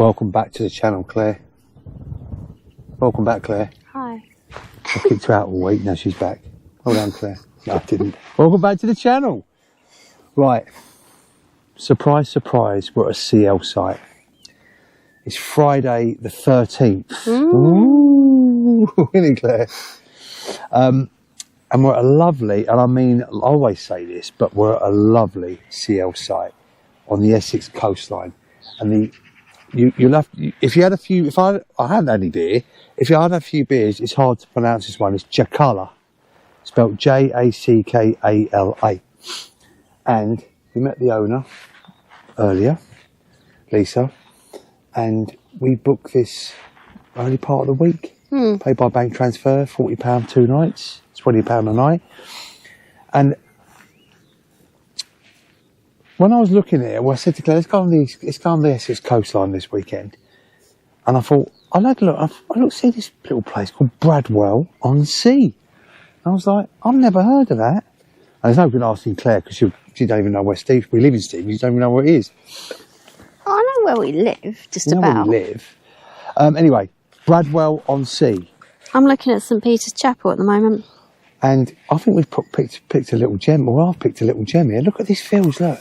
Welcome back to the channel, Claire. Welcome back, Claire. Hi. I kicked her out all week, now she's back. Well done, Claire. No, I didn't. Welcome back to the channel. Right. Surprise, surprise, we're at a CL site. It's Friday the 13th. Ooh, really, Claire? And we're at a lovely, and I mean, I always say this, but we're at a lovely CL site on the Essex coastline. And you'll have, if you had a few, if I hadn't had any beer, if you had a few beers, it's hard to pronounce this one. It's Jackala, spelled Jackala. And we met the owner earlier, Lisa, and we booked this early part of the week. Paid by bank transfer, £40 2 nights, £20 a night. And when I was looking at it, well, I said to Claire, let's go on the Essex coastline this weekend. And I thought, I see this little place called Bradwell on Sea. And I was like, I've never heard of that. And there's no good asking Claire because she don't even know where we live in Steve. You don't even know where it is. I know where we live, just you know about. Where we live. Anyway, Bradwell on Sea. I'm looking at St Peter's Chapel at the moment. And I think we've picked a little gem. Well, I've picked a little gem here. Look at these fields, look.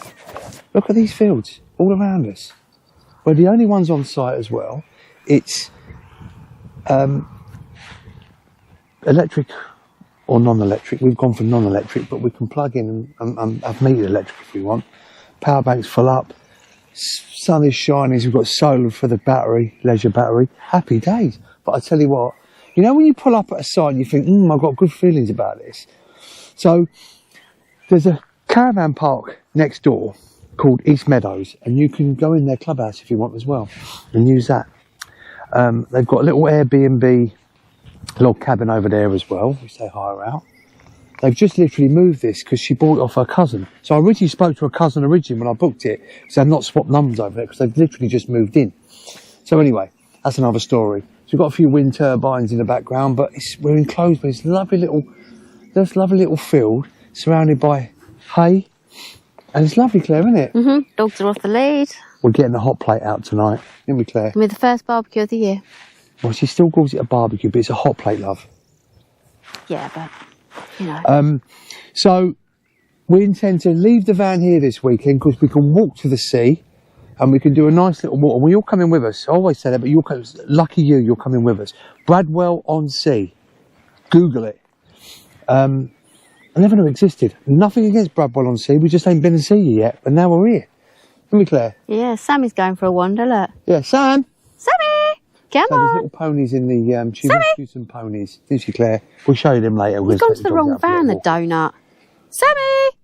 Look at these fields all around us. We're the only ones on site as well. It's electric or non-electric. We've gone for non-electric, but we can plug in and have metered electric if we want. Power bank's full up. Sun is shining. We've got solar for the battery, leisure battery. Happy days. But I tell you what, you know when you pull up at a site and you think, I've got good feelings about this. So there's a caravan park next door called East Meadows, and you can go in their clubhouse if you want as well and use that. They've got a little Airbnb log cabin over there as well, which they hire out. They've just literally moved this because she bought it off her cousin. So I originally spoke to her cousin when I booked it, because they've not swapped numbers over there because they've literally just moved in. So anyway, that's another story. So we've got a few wind turbines in the background, but we're enclosed by this lovely little field surrounded by hay. And it's lovely, Claire, isn't it? Dogs are off the lead. We're getting the hot plate out tonight, isn't we, Claire? With the first barbecue of the year. Well, she still calls it a barbecue, but it's a hot plate, love. Yeah, but, you know. So we intend to leave the van here this weekend because we can walk to the sea and we can do a nice little walk. And you're coming with us. I always say that, but lucky you're coming with us. Bradwell on Sea. Google it. I never knew it existed. Nothing against Bradwell on Sea. We just ain't been to see you yet, but now we're here. Isn't we, Claire? Yeah, Sammy's going for a wander, look. Yeah, Sam! Sammy! Come so on! There's little ponies in the... she rescued some ponies. Didn't she, Claire? We'll show you them later. You've gone to the wrong van, the donut. Sammy!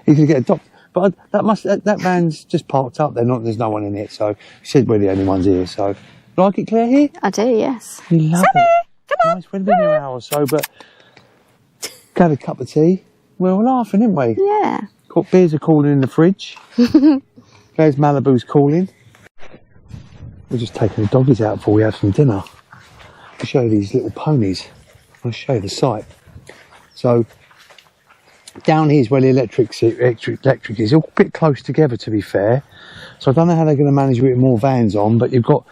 He's going to get a dog. But that van's just parked up. There's no one in it, so she said we're the only ones here. So, like it, Claire, here? I do, yes. You love Sammy! it. Come on! Nice. We've been here an hour or so, but... Had a cup of tea. We were laughing, didn't we? Yeah. Beers are cooling in the fridge. There's Malibu's cooling. We're just taking the doggies out before we have some dinner. I'll show you these little ponies. I'll show you the site. So down here is where the electric is. All a bit close together, to be fair. So I don't know how they're going to manage with more vans on, but you've got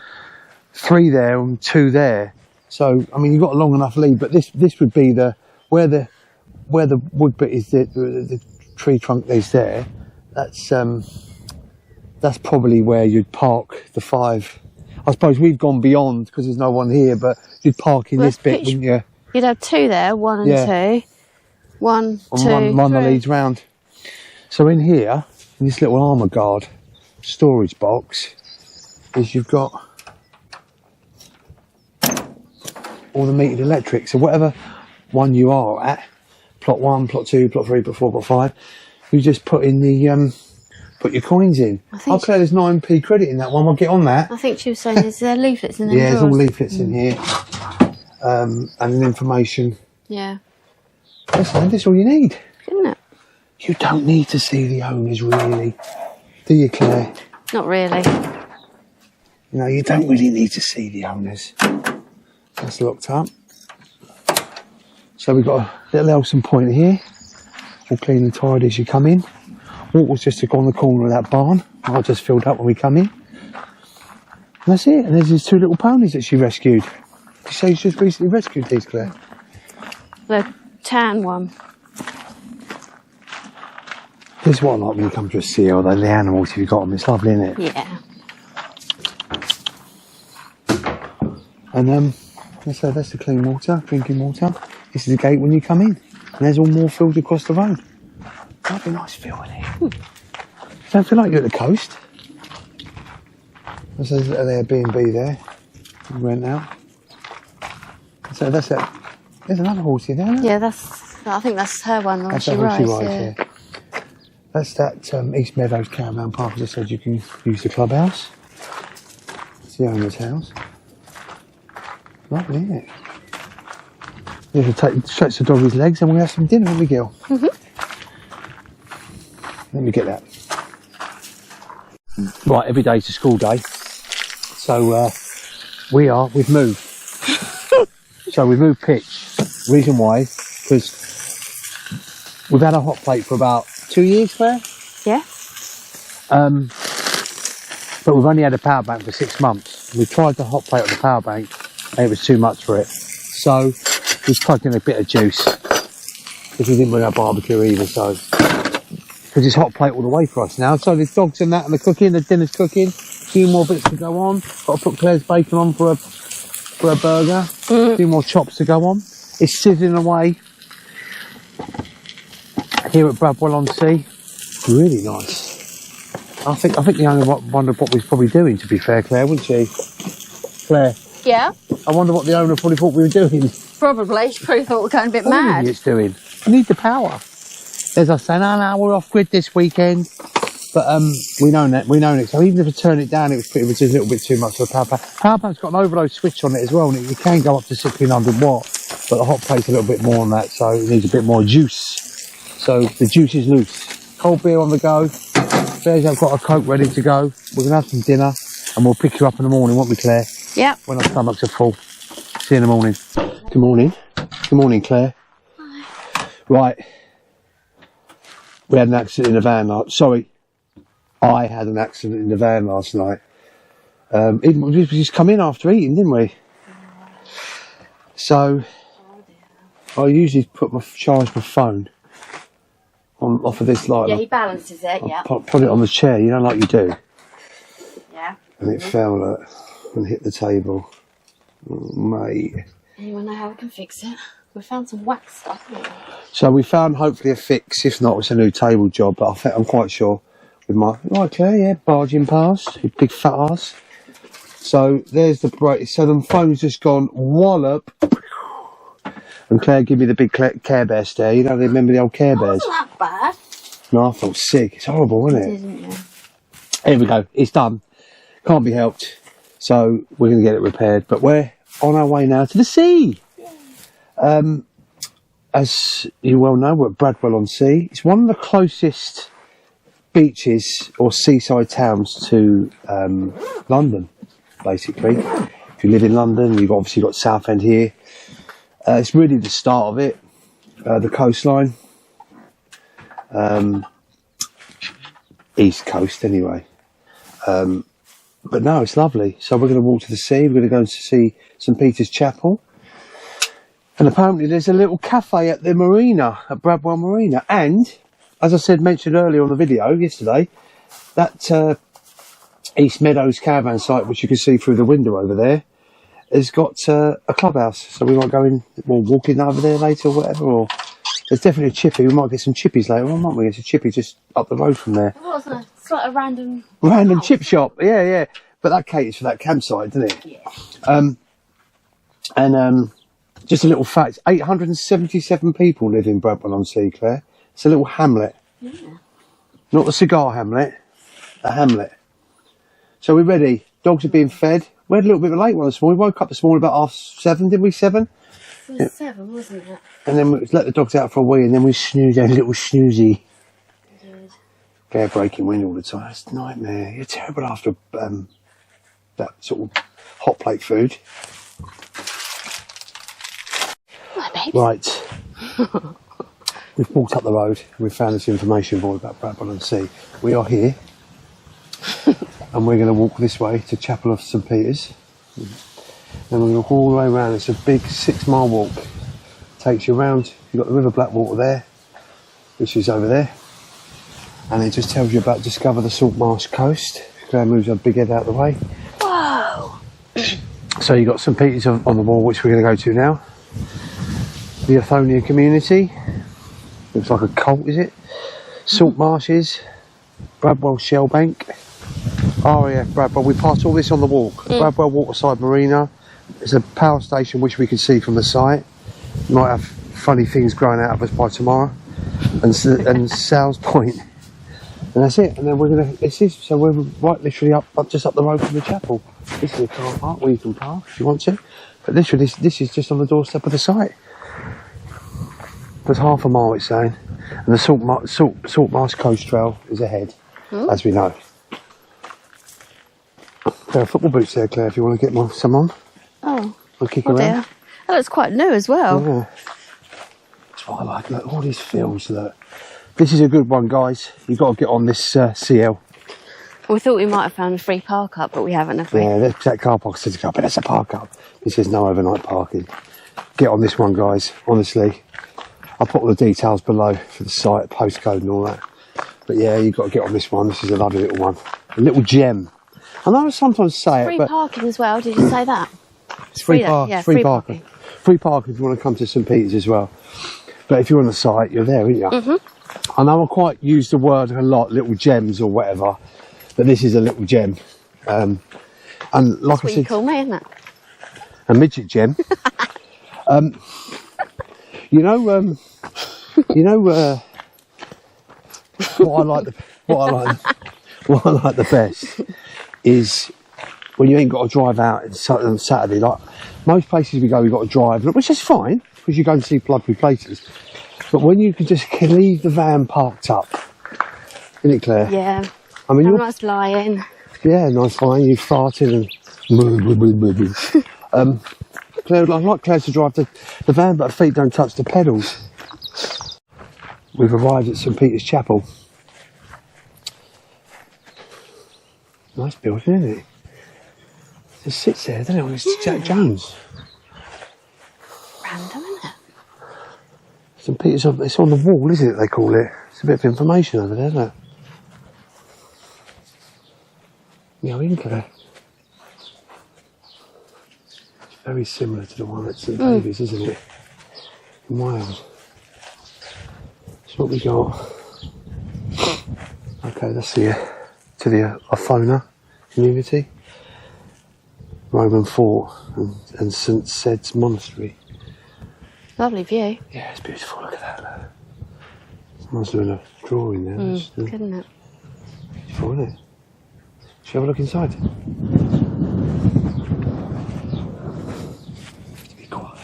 3 there and 2 there. So I mean, you've got a long enough lead, but this would be where the wood bit is, the tree trunk is there. That's probably where you'd park the 5. I suppose we've gone beyond because there's no one here, but you'd park in this bit, wouldn't you? You'd have 2 there, 1 and 2. 1, 2, run the 3. leads round. So in here, in this little armour guard storage box, is you've got all the metered electric. So whatever one you are at, plot 1, plot 2, plot 3, plot 4, plot 5, you just put in the put your coins in. I'll Claire, there's 9p credit in that one. We'll get on that. I think she was saying there's leaflets in there. Yeah, there's all leaflets in here, and information. Yeah. Listen, that's all you need. Isn't it? You don't need to see the owners, really, do you, Claire? Not really. No, you don't really need to see the owners. That's locked up. So we've got a little Elson point here, all clean and tidy as you come in. Water's just on the corner of that barn. I just filled up when we come in. And that's it. And there's these 2 little ponies that she rescued. You say she's just recently rescued these, Claire? The tan one. This is what I like when you come to a CL, though, the animals, if you've got them. It's lovely, isn't it? Yeah. And so that's the clean water, drinking water. This is the gate when you come in. And there's all more fields across the road. That'd be a nice feel in here. Don't feel like you're at the coast. There's an Airbnb there. You rent out. So that's it. There's another horsey there. Yeah, I think that's her one. The one That's she that rides. horse she rides, yeah. That's that East Meadows caravan park. As I said, you can use the clubhouse. It's the owner's house. Lovely, isn't it? You can stretch the doggy's legs and we'll have some dinner, won't we, Gil? Let me get that. Right, every day's a school day. So we've moved. So we've moved pitch. Reason why, because we've had a hot plate for about 2 years, Claire. Yeah. But we've only had a power bank for 6 months. We tried the hot plate on the power bank and it was too much for it. So we plugged in a bit of juice. Because we didn't bring our barbecue either, so. Because it's hot plate all the way for us now. So the dogs and that and the cooking, the dinner's cooking. A few more bits to go on. Got to put Claire's bacon on for a burger. A few more chops to go on. It's sizzling away. Here at Bradwell on Sea. Really nice. I think the owner wondered what we was probably doing, to be fair, Claire, wouldn't she? Claire? Yeah. I wonder what the owner probably thought we were doing. Probably. She probably thought we were going a bit What are mad. idiots doing? We need the power. As I say, no, we're off grid this weekend. But we know it. So even if we turn it down, it was just a little bit too much for the power bank. Power bank's got an overload switch on it as well, and it can go up to 1600 watt. But the hot plate's a little bit more on that, so it needs a bit more juice. So the juice is loose. Cold beer on the go. Claire's I've got a Coke ready to go. We're going to have some dinner, and we'll pick you up in the morning, won't we, Claire? Yep. When our stomachs are full. See you in the morning. Good morning. Good morning, Claire. Hi. Right. We had an accident in the van I had an accident in the van last night. We just come in after eating, didn't we? So, I usually charge my phone off of this light. Yeah, he balances it, yeah. Put it on the chair, you know, like you do. Yeah. And it fell and hit the table. Oh, mate. Anyone know how we can fix it? We found some wax stuff. So we found hopefully a fix. If not, it's a new table job. But I'm quite sure with my Claire, yeah, barging past, you big fat ass. So there's the break. So the phone's just gone wallop. And Claire gave me the big Care Bear stare. You know, remember the old Care Bears? It wasn't that bad. No, I felt sick. It's horrible, isn't it? It isn't, yeah. Here we go. It's done. Can't be helped. So we're going to get it repaired. But we're on our way now to the sea. As you well know, we're at Bradwell on Sea. It's one of the closest beaches or seaside towns to London, basically. If you live in London, you've obviously got Southend here. It's really the start of it, the coastline. East coast, anyway. But no, it's lovely. So we're going to walk to the sea. We're going to go and see St Peter's Chapel. And apparently there's a little cafe at the marina, at Bradwell Marina. And, as I mentioned earlier on the video yesterday, that East Meadows caravan site, which you can see through the window over there, has got a clubhouse. So we might go in, or walk in over there later or whatever. Or there's definitely a chippy. We might get some chippies later on, might we? There's a chippy just up the road from there. It wasn't it? It's like a random chip shop. Yeah. But that caters for that campsite, doesn't it? Yeah. Just a little fact, 877 people live in Bradwell on Sea, Claire. It's a little hamlet. Yeah. Not the cigar hamlet, a hamlet. So we're ready. Dogs are being fed. We had a little bit of a late one this morning. We woke up this morning about 7:30, didn't we? 7? It was 7, wasn't it? And then we let the dogs out for a wee and then we snoozed, had a little snoozy. We did. They're breaking wind all the time. It's a nightmare. You're terrible after that sort of hot plate food. Right. We've walked up the road and we've found this information board about Bradwell on Sea. We are here. and we're going to walk this way to Chapel of St Peter's. Then we're going to walk all the way around. It's a big 6-mile walk. Takes you around. You've got the River Blackwater there, which is over there, and it just tells you about discover the salt marsh coast. Claire moves her big head out of the way. Whoa! So you've got St Peter's on the wall, which we're going to go to now. The Athonia community. Looks like a cult, is it? Salt marshes. Bradwell Shell Bank. RAF Bradwell. We passed all this on the walk. Bradwell Waterside Marina. There's a power station which we can see from the site. Might have funny things growing out of us by tomorrow. And Sal's Point. And that's it. And then we're going to... So we're right literally up just up the road from the chapel. This is a car park where you can park if you want to. But literally this is just on the doorstep of the site. There's half a mile, it's saying. And the Salt Marsh Coast Trail is ahead, as we know. There are football boots there, Claire, if you want to get some on. Oh. I'll kick around. Dear. That looks quite new as well. Yeah. That's what I like. Look, all these fields, look. This is a good one, guys. You've got to get on this CL. We thought we might have found a free park up, but we haven't, have we? Yeah, that car park says, but that's a park up. It says no overnight parking. Get on this one, guys. Honestly, I'll put all the details below for the site, postcode and all that. But yeah, you've got to get on this one. This is a lovely little one. A little gem. I know I sometimes say it, free but... parking as well, did you say that? It's free parking. Free parking if you want to come to St Peter's as well. But if you're on the site, you're there, aren't you? I know I quite use the word a lot, little gems or whatever, but this is a little gem. And like That's what I said, you call me, isn't it? a midget gem. You know, what I like the best is when you ain't got to drive out on Saturday. Like most places we go, we've got to drive, which is fine because you go and see bloody places. But when you can just leave the van parked up, isn't it, Claire? Yeah. I mean, you're nice lying. Yeah, nice lying. You farted and Claire, I'd like Claire to drive the van, but her feet don't touch the pedals. We've arrived at St Peter's Chapel. Nice building, isn't it? It just sits there, doesn't it? It's Jack Jones. Random, isn't it? St Peter's, it's on the wall, isn't it, they call it? It's a bit of information over there, isn't it? Yeah, in there. It's very similar to the one at St David's, isn't it? In Wales. That's what we got. Okay, that's to the Athona community. Roman fort and St Sed's monastery. Lovely view. Yeah, it's beautiful. Look at that. Look. Someone's doing a drawing there. Couldn't it? Beautiful, isn't it? Shall we have a look inside? To be quiet.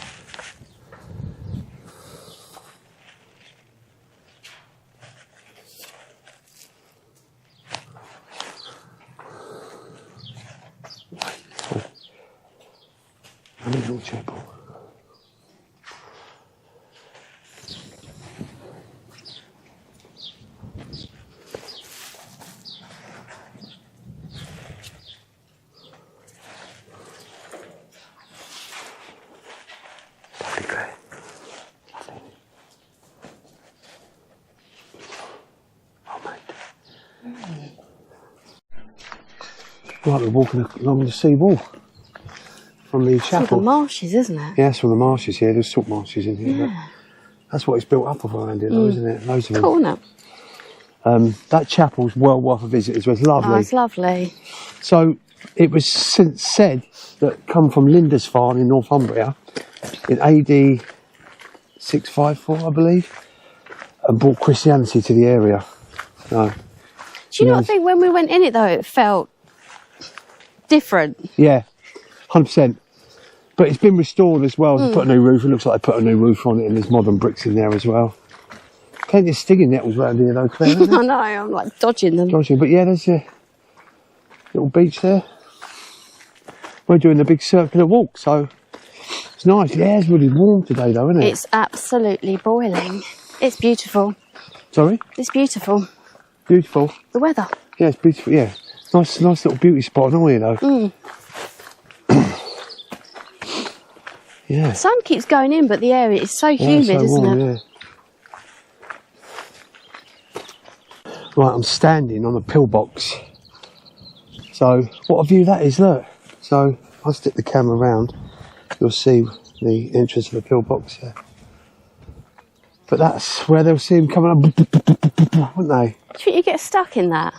A little chapel. Right, we're walking along the sea wall from the chapel. It's all the marshes, isn't it? Yeah, it's from the marshes here. There's salt marshes in here. Yeah. That's what it's built up of around here, though, isn't it? Loads of them. Cool, isn't it? That chapel's well worth a visit as well. It's lovely. Oh, it's lovely. So it was since said that come from Lindisfarne in Northumbria in AD 654, I believe, and brought Christianity to the area. So, do you know what I think? When we went in it, though, it felt different. Yeah, 100%. But it's been restored as well. They put a new roof. It looks like they put a new roof on it, and there's modern bricks in there as well. Plenty of stinging nettles around here, though, Claire. I know, I'm like dodging them. But yeah, there's a little beach there. We're doing the big circular walk, so it's nice. Yeah, it's really warm today, though, isn't it? It's absolutely boiling. It's beautiful. Sorry? It's beautiful. Beautiful. The weather. Yeah, it's beautiful. Yeah, Nice little beauty spot, isn't it, though? Mm. Yeah. The sun keeps going in, but the air is so humid, so isn't warm, it? Yeah. Right, I'm standing on a pillbox. So, what a view that is, look. So, I'll stick the camera around. You'll see the entrance of the pillbox there. But that's where they'll see him coming up, wouldn't they? Do you think you get stuck in that?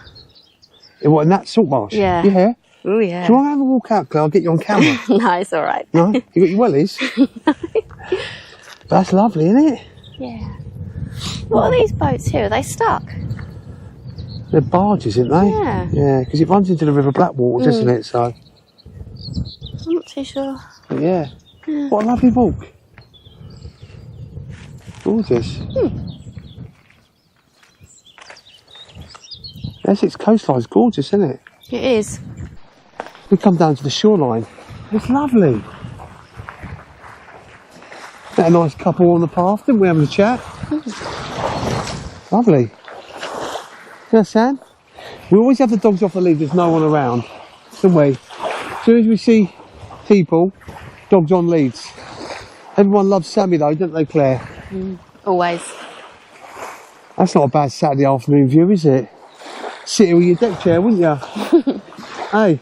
In that salt marsh? Yeah. Yeah. Oh, yeah. Do you want to have a walk out, Claire? I'll get you on camera. No, it's all right. No? You got your wellies? That's lovely, isn't it? Yeah. What are these boats here? Are they stuck? They're barges, aren't they? Yeah. Yeah, because it runs into the River Blackwater, doesn't it? So, I'm not too sure. but yeah. What a lovely walk. Gorgeous. Essex coastline's gorgeous, isn't it? It is. We come down to the shoreline. It's lovely. Met a nice couple on the path, didn't we, having a chat? Lovely. Yeah, Sam? We always have the dogs off the lead, there's no one around, don't we? As soon as we see people, dogs on leads. Everyone loves Sammy though, don't they, Claire? Always. That's not a bad Saturday afternoon view, is it? Sit here with your deck chair, wouldn't you? Hey,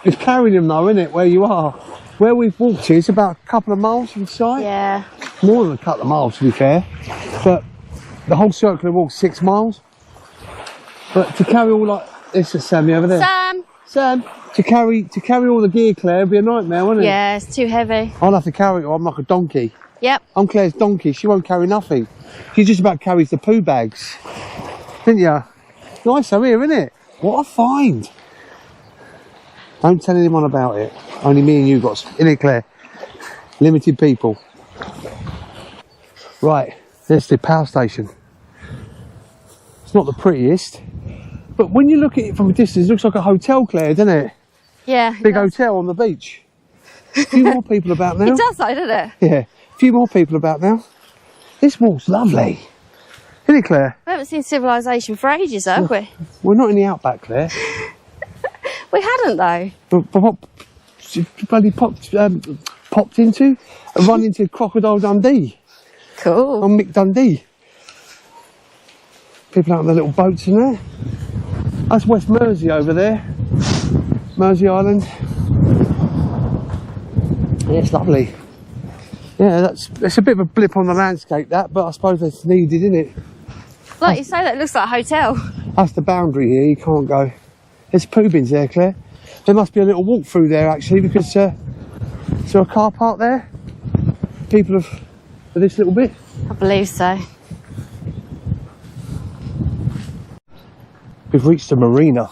it's carrying them though, isn't it, where you are? Where we've walked to, it's about a couple of miles from site. Yeah. More than a couple of miles, to be fair. But the whole circle of walk 6 miles. But to carry all like this is Sammy over there. Sam! To carry all the gear, Claire, would be a nightmare, wouldn't it? Yeah, it's too heavy. I'll have to carry it or I'm like a donkey. Yep. I'm Claire's donkey, she won't carry nothing. She just about carries the poo bags. Didn't you? Nice over here, isn't it? What a find. Don't tell anyone about it. Only me and you got, innit, Claire? Limited people. Right, there's the power station. It's not the prettiest, but when you look at it from a distance, it looks like a hotel, Claire, doesn't it? Yeah. Big hotel on the beach. A few more people about now. It does though, doesn't it? Yeah, a few more people about now. This walk's lovely. Isn't it, Claire? We haven't seen civilization for ages, have we? We're not in the outback, Claire. We hadn't though. But what she bloody popped into and run into Crocodile Dundee. Cool. On Mick Dundee. People out on their little boats in there. That's West Mersey over there. Mersey Island. Yeah, it's lovely. Yeah, it's a bit of a blip on the landscape, that, but I suppose it's needed, isn't it? Like you say, that looks like a hotel. That's the boundary here, you can't go. There's poo bins there, Claire. There must be a little walk through there, actually, because is there a car park there? People for this little bit? I believe so. We've reached the marina.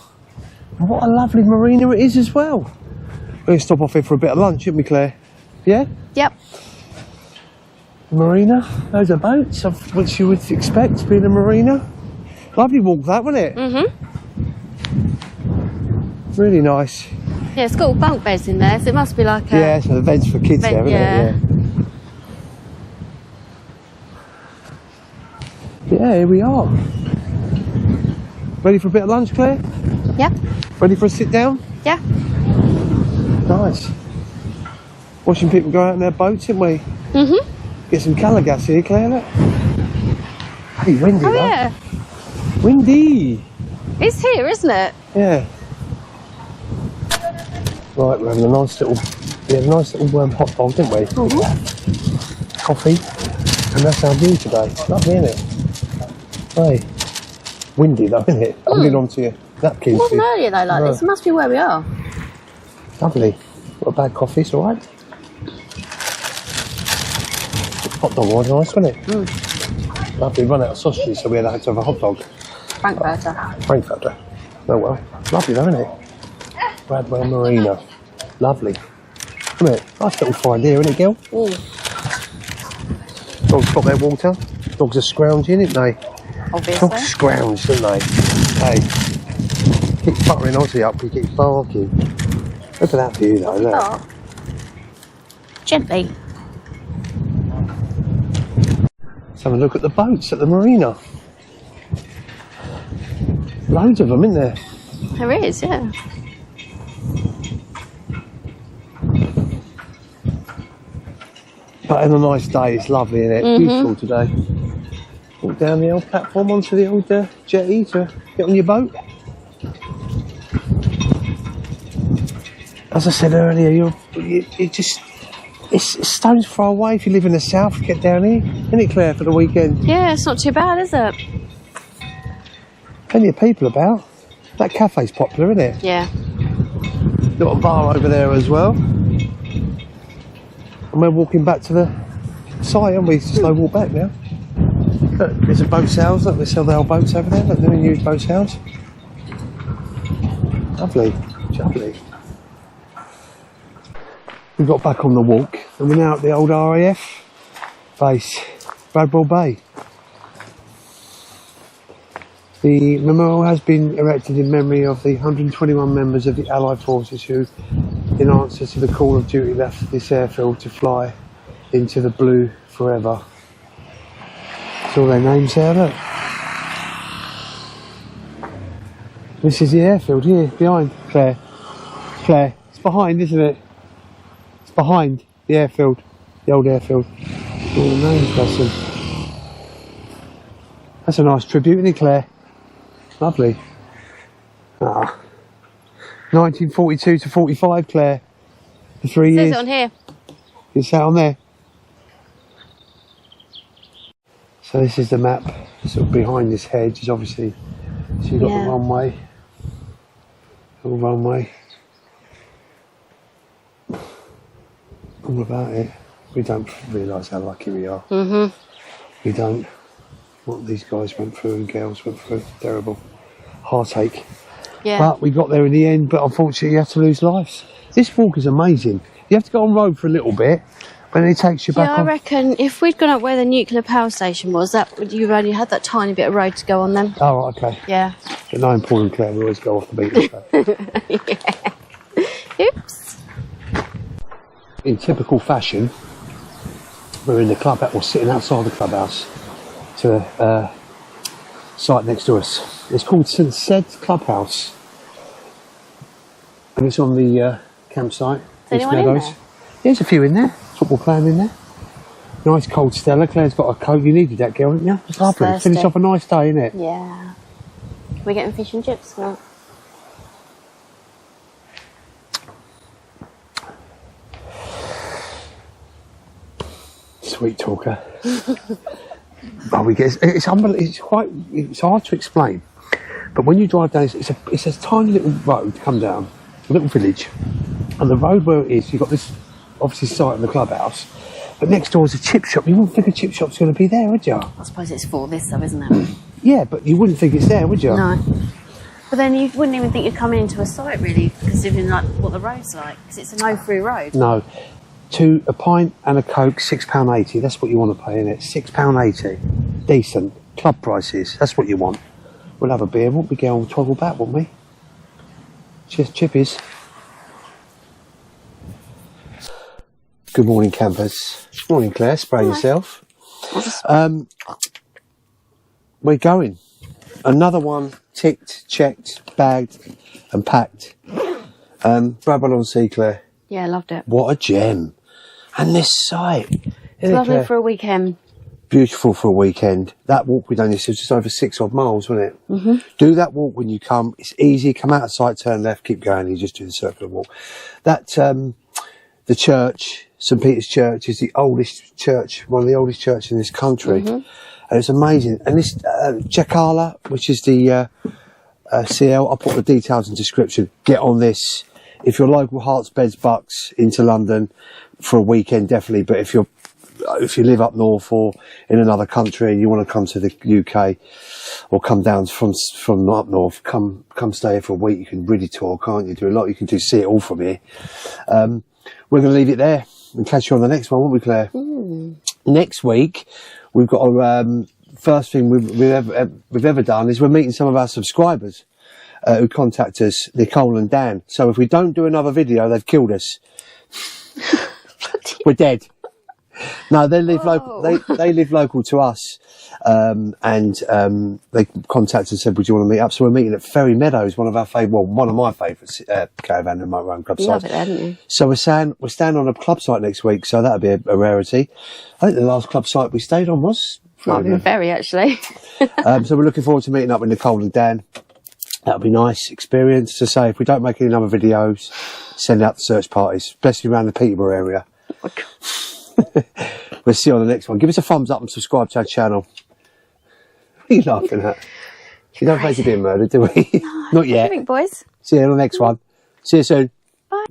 And what a lovely marina it is as well. We're going to stop off here for a bit of lunch, aren't we, Claire? Yeah? Yep. Marina, those are boats, which you would expect being a marina. Lovely walk that, wasn't it? Mhm. Really nice. Yeah, it's got all bunk beds in there, so it must be like a... Yeah, so the beds for kids there, isn't yeah. it? Yeah. Yeah, here we are. Ready for a bit of lunch, Claire? Yeah. Ready for a sit down? Yeah. Nice. Watching people go out in their boats, aren't we? Mhm. Get some colour gas here, Claire, look. Hey, windy, Oh though. yeah. Windy. It's here, isn't it? Yeah. Right, we're having a nice little hot dog, didn't we? Coffee. And that's our view today. Lovely, isn't it? Hey. Windy though, isn't it? I'm getting on to your napkins. It wasn't here. earlier though like No. this. It must be where we are. Lovely. Not a bad coffee, it's alright. Hot dog was nice, wasn't it? Lovely, run out of sausages, so we had to have a hot dog. Frankfurter. Frankfurter. Oh well. Lovely though, isn't it? Bradwell Marina. Lovely. Isn't it? Nice little find here, isn't it, Gil? Dogs got their water. Dogs are scrounging, ain't they? Obviously. Dogs scrounge, don't they? Hey. Keep buttering Ozzy up, he keeps barking. Look at that view though, look. Oh. Gently. Let's have a look at the boats at the marina. Loads of them, isn't there? There is, yeah. But on a nice day, it's lovely, isn't it? Beautiful today. Walk down the old platform onto the old jetty to get on your boat. As I said earlier, it's stone's throw away if you live in the south. Get down here, isn't it, Claire, for the weekend? Yeah, it's not too bad, is it? Plenty of people about. That cafe's popular, isn't it? Yeah. Got a bar over there as well. And we're walking back to the site, aren't we? Slow walk back now. Look, there's a boat sales. Look, they sell the old boats over there. Look, they're in used boat sales. Lovely, lovely. We got back on the walk, and we're now at the old RAF base, Bradwell Bay. The memorial has been erected in memory of the 121 members of the Allied forces who, in answer to the call of duty, left this airfield to fly into the blue forever. That's all their names there, look. This is the airfield here, behind, Claire. Claire, it's behind, isn't it? It's behind the airfield, the old airfield. All the names, bless them. That's a nice tribute, isn't it, Claire? Lovely. 1942 to 45, Claire. For 3 years. It says it on here. Is that on there? So this is the map. Sort of behind this hedge is obviously. So you've got the runway. Little runway. All about it. We don't realise how lucky we are. We don't. What these guys went through and girls went through. Terrible. Heartache. Yeah. But we got there in the end, but unfortunately you have to lose lives. This walk is amazing. You have to go on road for a little bit, but then it takes you back on. I reckon if we'd gone up where the nuclear power station was, you only had that tiny bit of road to go on then. Oh, okay. Yeah. But knowing Paul and Claire, we always go off the beaten track. Yeah. Oops. In typical fashion, we're in the clubhouse, or sitting outside the clubhouse to a site next to us. It's called St. Sed's Clubhouse, and it's on the campsite. Is anyone in there? There's a few in there. Football playing in there. Nice cold Stella. Claire's got a coat. You needed that, girl, didn't you? It's lovely. Thirsty. Finish off a nice day, innit? Yeah. We're getting fish and chips now. Sweet talker. Oh, we get it's unbelievable. It's hard to explain, but when you drive down, it's a tiny little road to come down, a little village, and the road where it is, you've got this obviously site of the clubhouse, but next door is a chip shop. You wouldn't think a chip shop's going to be there, would you? I suppose it's for this though, isn't it? Yeah, but you wouldn't think it's there, would you? No. But then you wouldn't even think you're coming into a site really, considering like what the road's like, because it's a no-through road. No. To a pint and a Coke, £6.80. That's what you want to pay, innit? £6.80. Decent. Club prices. That's what you want. We'll have a beer, won't we? Get on toggle back, won't we? Cheers, chippies. Good morning, campers. Morning, Claire. Spray yourself. We're going. Another one ticked, checked, bagged, and packed. Bradwell on Sea, Claire. Yeah, loved it. What a gem. And this site. It's lovely for a weekend. Beautiful for a weekend. That walk we done this was just over 6 odd miles, wasn't it? Do that walk when you come. It's easy. Come out of sight, turn left, keep going. You just do the circular walk. That, the church, St. Peter's Church, is the oldest church, one of the oldest churches in this country. And it's amazing. And this, Jackala, which is the CL, I'll put the details in the description. Get on this. If you're local, Hearts, Beds, Bucks into London for a weekend, definitely. But if you live up north or in another country and you want to come to the UK or come down from up north, come stay here for a week. You can really tour, can't you? Do a lot. You can see it all from here. We're going to leave it there and catch you on the next one, won't we, Claire? Next week, we've got our first thing we've ever done is we're meeting some of our subscribers. Who contact us, Nicole and Dan. So if we don't do another video, they've killed us. We're dead. No, they live local. They live local to us. They contacted and said, would you want to meet up? So we're meeting at Ferry Meadows, one of my favourite caravan and motorhome club You love sites. it there, don't you? So we're staying on a club site next week, so that'll be a rarity. I think the last club site we stayed on was Might be very, actually. so we're looking forward to meeting up with Nicole and Dan. That'll be a nice experience. To say, if we don't make any other videos, send out the search parties, especially around the Peterborough area. Oh, God. We'll see you on the next one. Give us a thumbs up and subscribe to our channel. What are you laughing at? We don't fancy being murdered, do we? No, Not yet. Think, boys. See you on the next one. See you soon. Bye.